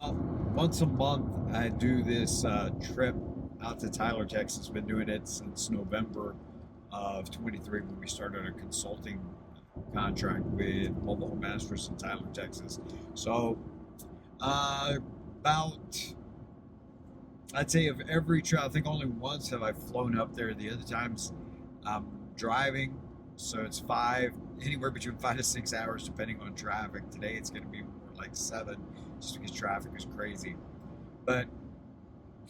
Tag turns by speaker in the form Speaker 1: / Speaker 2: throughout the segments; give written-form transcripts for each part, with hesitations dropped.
Speaker 1: Once a month, I do this trip out to Tyler, Texas. Been doing it since November of 23 when we started a consulting contract with Mobile Home Masters in Tyler, Texas. So, about I'd say of every trip, I think only once have I flown up there. The other times I'm driving, so it's anywhere between 5 to 6 hours depending on traffic. Today it's going to be more like 7, just because traffic is crazy. But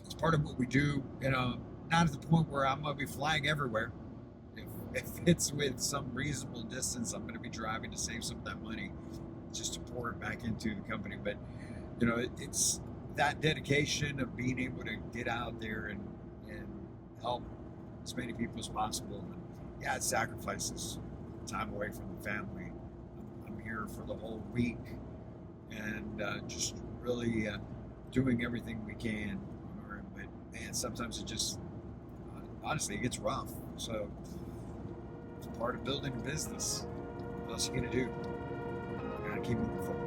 Speaker 1: it's part of what we do. Not at the point where I'm going to be flying everywhere. If it's with some reasonable distance, I'm going to be driving to save some of that money, just to pour it back into the company. But it's that dedication of being able to get out there and help as many people as possible. And yeah, it sacrifices time away from the family. I'm here for the whole week and just really doing everything we can. But man, sometimes it just honestly it gets rough. So it's part of building a business. What else are you gonna do? You gotta keep moving forward.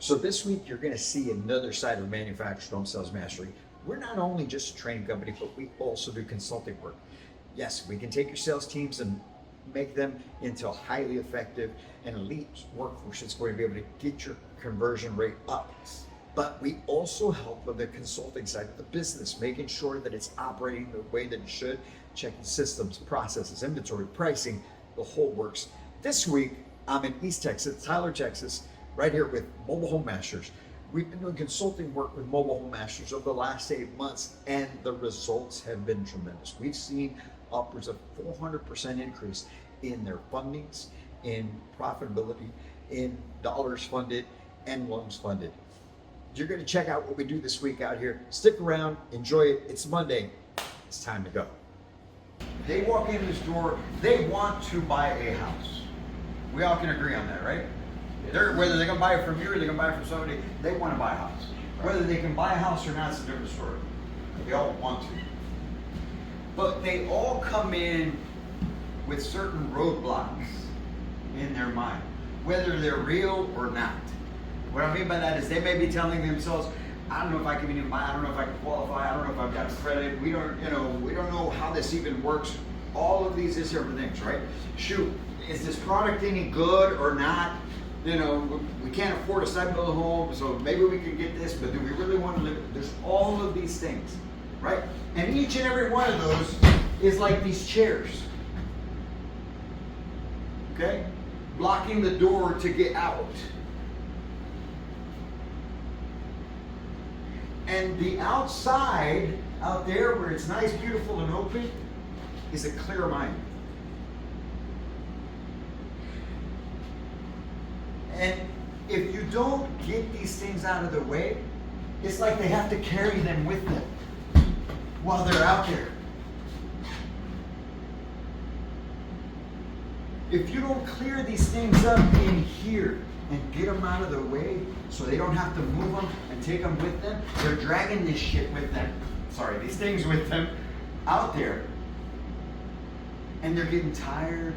Speaker 1: So this week you're going to see another side of Manufactured Home Sales Mastery. We're not only just a training company, but we also do consulting work. Yes, we can take your sales teams and make them into a highly effective and elite workforce that's going to be able to get your conversion rate up. But we also help with the consulting side of the business, making sure that it's operating the way that it should, checking systems, processes, inventory, pricing, the whole works. This week, I'm in East Texas, Tyler, Texas, right here with Mobile Home Masters. We've been doing consulting work with Mobile Home Masters over the last 8 months, and the results have been tremendous. We've seen upwards of 400% increase in their fundings, in profitability, in dollars funded, and loans funded. You're going to check out what we do this week out here. Stick around, enjoy it. It's Monday. It's time to go. They walk in this door, they want to buy a house. We all can agree on that, right? Whether they're going to buy it from you or they're going to buy it from somebody, they want to buy a house. Whether they can buy a house or not is a different story. They all want to. But they all come in with certain roadblocks in their mind, whether they're real or not. What I mean by that is they may be telling themselves, I don't know if I can even buy, I don't know if I can qualify, I don't know if I've got credit, we don't know how this even works. All of these different things, right? Shoot, is this product any good or not? We can't afford a site-built home, so maybe we can get this, but do we really want to live? There's all of these things, right? And each and every one of those is like these chairs, okay? Blocking the door to get out. And the outside, out there where it's nice, beautiful, and open, is a clear mind. And if you don't get these things out of the way, it's like they have to carry them with them while they're out there. If you don't clear these things up in here and get them out of the way so they don't have to move them and take them with them, they're dragging this shit with them. These things with them out there. And they're getting tired.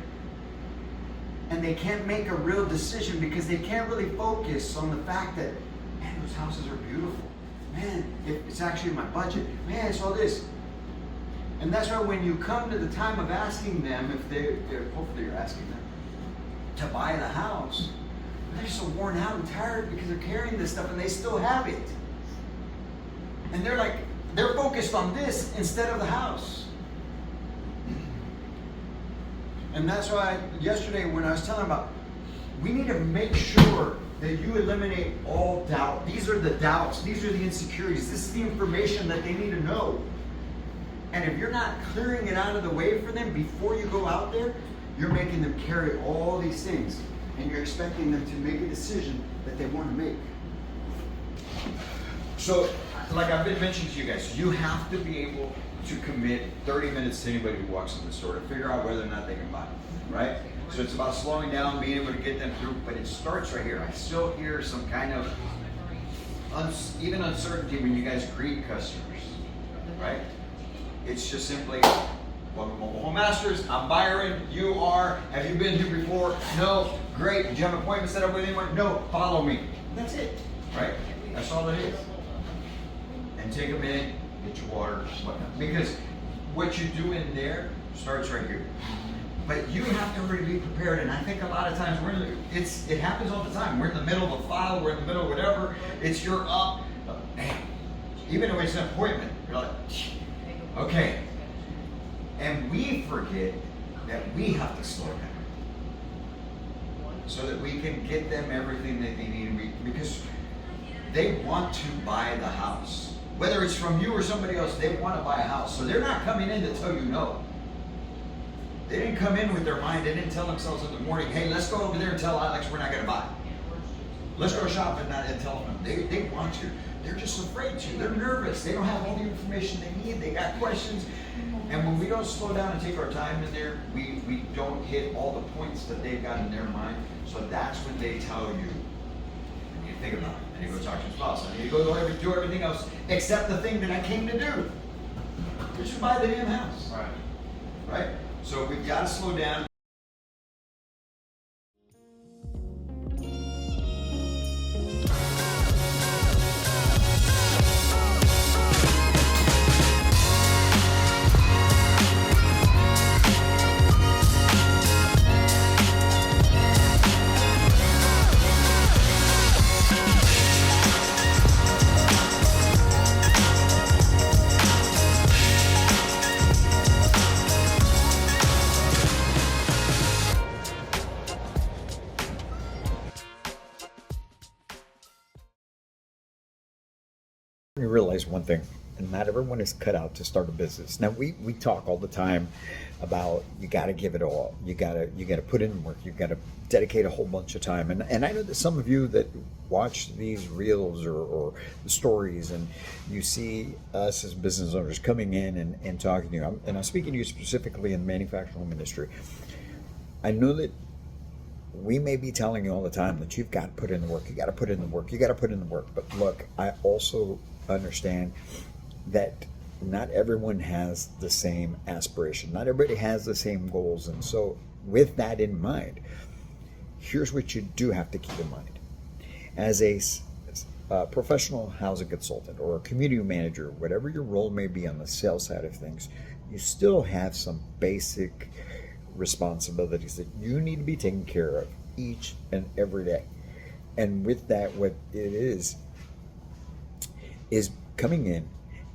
Speaker 1: And they can't make a real decision because they can't really focus on the fact that, man, those houses are beautiful. Man, it's actually my budget. Man, it's all this.
Speaker 2: And that's why when you come to the time of asking them, if they're hopefully you're asking them to buy the house, they're so worn out and tired because they're carrying this stuff and they still have it. And they're focused on this instead of the house. And that's why yesterday when I was telling about, we need to make sure that you eliminate all doubt. These are the doubts. These are the insecurities. This is the information that they need to know. And if you're not clearing it out of the way for them before you go out there, you're making them carry all these things. And you're expecting them to make a decision that they want to make. So, like I've been mentioning to you guys, you have to be able to commit 30 minutes to anybody who walks in the store to figure out whether or not they can buy, right? So it's about slowing down, being able to get them through, but it starts right here. I still hear some kind of even uncertainty when you guys greet customers, right? It's just simply, welcome to Mobile Home Masters, I'm Byron, you are, have you been here before? No, great, did you have an appointment set up with anyone? No, follow me. That's it, right? That's all it is. And take a minute, get your water, whatnot. Because what you do in there starts right here. But you have to already be prepared, and I think a lot of times it happens all the time. We're in the middle of a file, we're in the middle of whatever, you're up, man. Even if it's an appointment, you're like, okay. And we forget that we have to slow down so that we can get them everything that they need, because they want to buy the house. Whether it's from you or somebody else, they want to buy a house. So they're not coming in to tell you no. They didn't come in with their mind. They didn't tell themselves in the morning, hey, let's go over there and tell Alex we're not going to buy. Let's go shopping and tell them. They want to. They're just afraid to. They're nervous. They don't have all the information they need. They got questions. And when we don't slow down and take our time in there, we don't hit all the points that they've got in their mind. So that's when they tell you, I need to think about it. I need to go talk to your spouse. I need to go do everything else except the thing that I came to do, which is buy the damn house. Right? So we've got to slow down.
Speaker 1: You realize one thing, and not everyone is cut out to start a business. Now we talk all the time about you got to give it all. You got to put in work. You got to dedicate a whole bunch of time. And I know that some of you that watch these reels or the stories, and you see us as business owners coming in and talking to you. I'm speaking to you specifically in the manufacturing industry. I know that we may be telling you all the time that you've got to put in the work. You got to put in the work. You got to put in the work. But look, I also understand that not everyone has the same aspiration. Not everybody has the same goals. And so with that in mind, here's what you do have to keep in mind. As a professional housing consultant or a community manager, whatever your role may be on the sales side of things, you still have some basic responsibilities that you need to be taking care of each and every day. And with that, what it is coming in,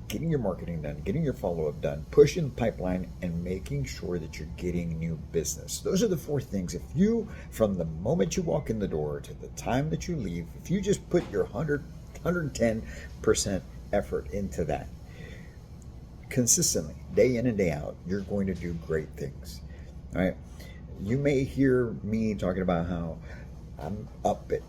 Speaker 1: getting your marketing done, getting your follow-up done, pushing the pipeline, and making sure that you're getting new business. Those are the four things. If you, from the moment you walk in the door to the time that you leave, if you just put your 110% effort into that consistently, day in and day out, you're going to do great things. All right. You may hear me talking about how I'm up at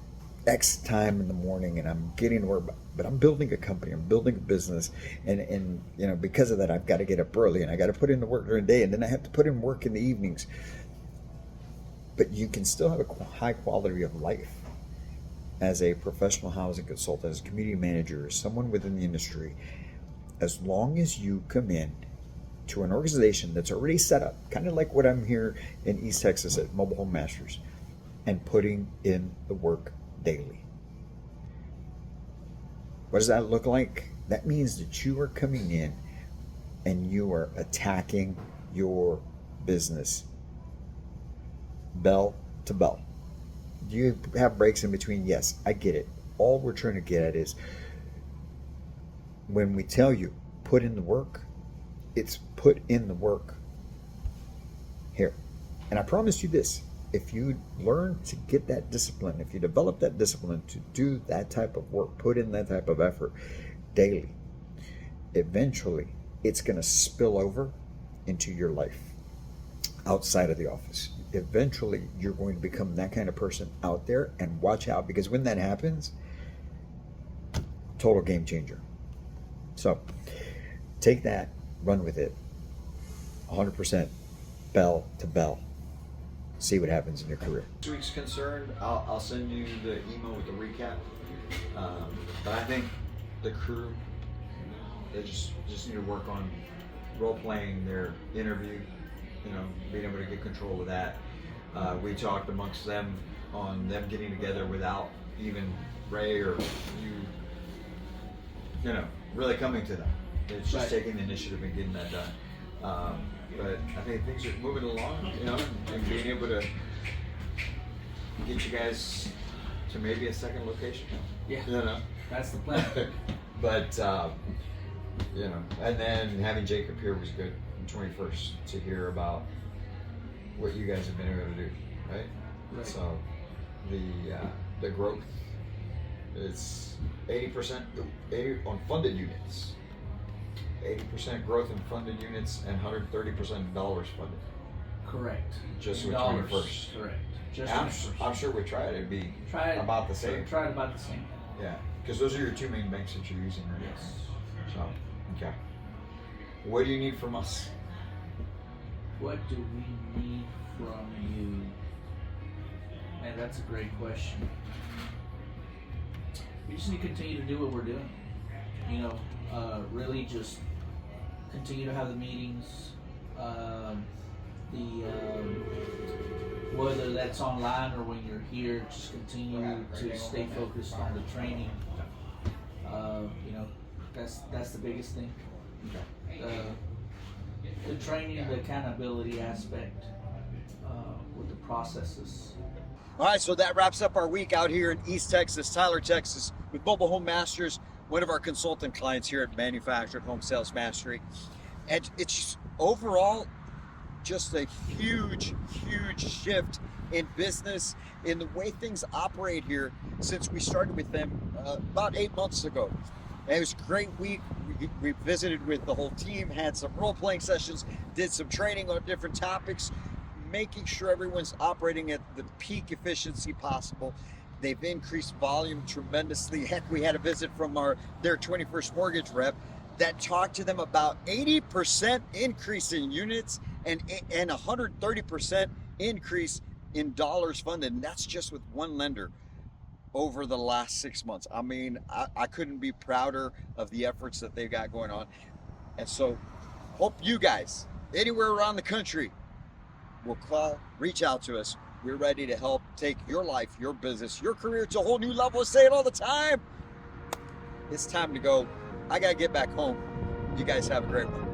Speaker 1: X time in the morning and I'm getting to work, but I'm building a company, I'm building a business, and you know, because of that, I've got to get up early and I got to put in the work during the day, and then I have to put in work in the evenings. But you can still have a high quality of life as a professional housing consultant, as a community manager, as someone within the industry, as long as you come in to an organization that's already set up, kind of like what I'm here in East Texas at Mobile Home Masters, and putting in the work daily. What does that look like? That means that you are coming in and you are attacking your business bell to bell. Do you have breaks in between? Yes, I get it. All we're trying to get at is when we tell you put in the work, it's put in the work here. And I promise you this, if you learn to get that discipline, if you develop that discipline to do that type of work, put in that type of effort daily, eventually it's going to spill over into your life outside of the office. Eventually you're going to become that kind of person out there, and watch out, because when that happens, total game changer. So take that, run with it, 100% bell to bell. See what happens in your career.
Speaker 2: This week's concerned, I'll send you the email with the recap. But I think the crew, they just need to work on role playing their interview, being able to get control of that. We talked amongst them on them getting together without even Ray or you, really coming to them. It's just taking the initiative and getting that done. But I think things are moving along, and being able to get you guys to maybe a second location.
Speaker 3: Yeah. That's the plan.
Speaker 2: But, and then having Jacob here was good on 21st to hear about what you guys have been able to do, right? So the growth is 80% on funded units. 80% growth in funded units and 130% in dollars funded.
Speaker 3: Correct.
Speaker 2: Just with
Speaker 3: dollars.
Speaker 2: 21st.
Speaker 3: Correct. Just
Speaker 2: I'm sure we tried it'd be about the same.
Speaker 3: Try it about the same.
Speaker 2: Yeah, because those are your two main banks that you're using right now.
Speaker 3: Yes.
Speaker 2: So, okay. What do you need from us?
Speaker 3: What do we need from you? Man, that's a great question. We just need to continue to do what we're doing. Really just continue to have the meetings. Whether that's online or when you're here, just continue to stay focused on the training. That's the biggest thing. The training, the accountability aspect with the processes.
Speaker 1: All right, so that wraps up our week out here in East Texas, Tyler, Texas, with Mobile Home Masters, one of our consultant clients here at Manufactured Home Sales Mastery. And it's overall just a huge shift in business, in the way things operate here since we started with them about 8 months ago. And it was a great week. We visited with the whole team, had some role-playing sessions, did some training on different topics, making sure everyone's operating at the peak efficiency possible. They've increased volume tremendously. Heck, we had a visit from their 21st mortgage rep that talked to them about 80% increase in units and 130% increase in dollars funded. And that's just with one lender over the last 6 months. I mean, I couldn't be prouder of the efforts that they've got going on. And so hope you guys, anywhere around the country, will call, reach out to us. We're ready to help take your life, your business, your career to a whole new level. I say it all the time. It's time to go. I got to get back home. You guys have a great one.